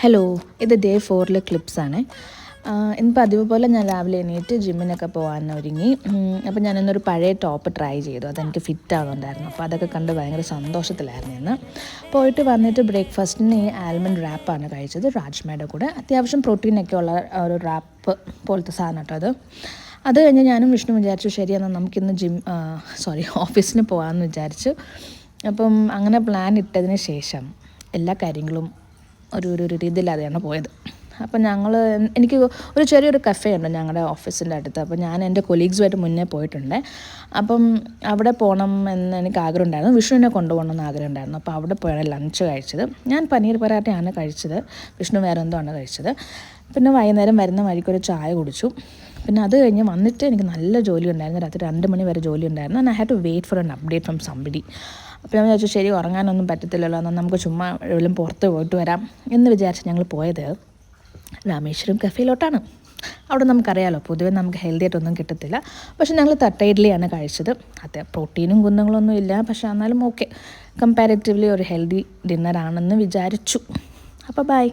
Hello, ഇത് day 4 ക്ലിപ്സാണ്. ഇന്ന് പതിവ് പോലെ ഞാൻ രാവിലെ എണീറ്റ് ജിമ്മിനൊക്കെ പോകാൻ ഒരുങ്ങി. അപ്പോൾ ഞാനിന്നൊരു പഴയ ടോപ്പ് ട്രൈ ചെയ്തു. അതെനിക്ക് ഫിറ്റ് ആകുന്നുണ്ടായിരുന്നു. അപ്പോൾ അതൊക്കെ കണ്ട് ഭയങ്കര സന്തോഷത്തിലായിരുന്നു ഇന്ന്. പോയിട്ട് വന്നിട്ട് ബ്രേക്ക്ഫാസ്റ്റിന് ഈ ആൽമണ്ട് റാപ്പാണ് കഴിച്ചത്, രാജ്മയുടെ കൂടെ. അത്യാവശ്യം പ്രോട്ടീനൊക്കെ ഉള്ള ഒരു റാപ്പ് പോലത്തെ സാധനം കേട്ടോ അത്. അത് കഴിഞ്ഞ് ഞാനും വിഷ്ണു വിചാരിച്ചു ശരിയെന്നാൽ നമുക്കിന്ന് ഓഫീസിന് പോകാമെന്ന് വിചാരിച്ചു. അപ്പം അങ്ങനെ പ്ലാൻ ഇട്ടതിന് ശേഷം എല്ലാ കാര്യങ്ങളും ഒരു രീതിയില്ലാതെയാണ് പോയത്. അപ്പം എനിക്ക് ഒരു ചെറിയൊരു കഫേ ഉണ്ട് ഞങ്ങളുടെ ഓഫീസിൻ്റെ അടുത്ത്. അപ്പോൾ ഞാൻ എൻ്റെ കൊലീഗ്സുമായിട്ട് മുന്നേ പോയിട്ടുണ്ട്. അപ്പം അവിടെ പോകണം എന്ന് എനിക്ക് ആഗ്രഹം ഉണ്ടായിരുന്നു. വിഷ്ണുവിനെ കൊണ്ടുപോകണം എന്ന് ആഗ്രഹം ഉണ്ടായിരുന്നു. അപ്പോൾ അവിടെ പോയാണ് ലഞ്ച് കഴിച്ചത്. ഞാൻ പനീർ പരാട്ടയാണ് കഴിച്ചത്, വിഷ്ണു വേറെ എന്തോ ആണ് കഴിച്ചത്. പിന്നെ വൈകുന്നേരം വരുന്ന വഴിക്കൊരു ചായ കുടിച്ചു. പിന്നെ അത് കഴിഞ്ഞ് വന്നിട്ട് എനിക്ക് നല്ല ജോലി ഉണ്ടായിരുന്നു. രാത്രി 2 മണി വരെ ജോലി ഉണ്ടായിരുന്നു. And I had to wait for an update from somebody. അപ്പോൾ ഞാൻ വിചാരിച്ചു ശരി, ഉറങ്ങാനൊന്നും പറ്റത്തില്ലല്ലോ, എന്നാൽ നമുക്ക് ചുമ്മാ എവിടെയും പുറത്ത് പോയിട്ട് വരാം എന്ന് വിചാരിച്ച് ഞങ്ങൾ പോയത് രാമേശ്വരം കഫേയിലോട്ടാണ്. അവിടെ നമുക്കറിയാമല്ലോ, പൊതുവേ നമുക്ക് ഹെൽത്തി ആയിട്ടൊന്നും കിട്ടത്തില്ല. പക്ഷെ ഞങ്ങൾ തട്ട ഇഡ്ഡലിയാണ് കഴിച്ചത്. പ്രോട്ടീനും കുന്നങ്ങളൊന്നും ഇല്ല, പക്ഷെ എന്നാലും ഓക്കെ, കമ്പാരിറ്റീവ്ലി ഒരു ഹെൽത്തി ഡിന്നറാണെന്ന് വിചാരിച്ചു. അപ്പോൾ ബൈ.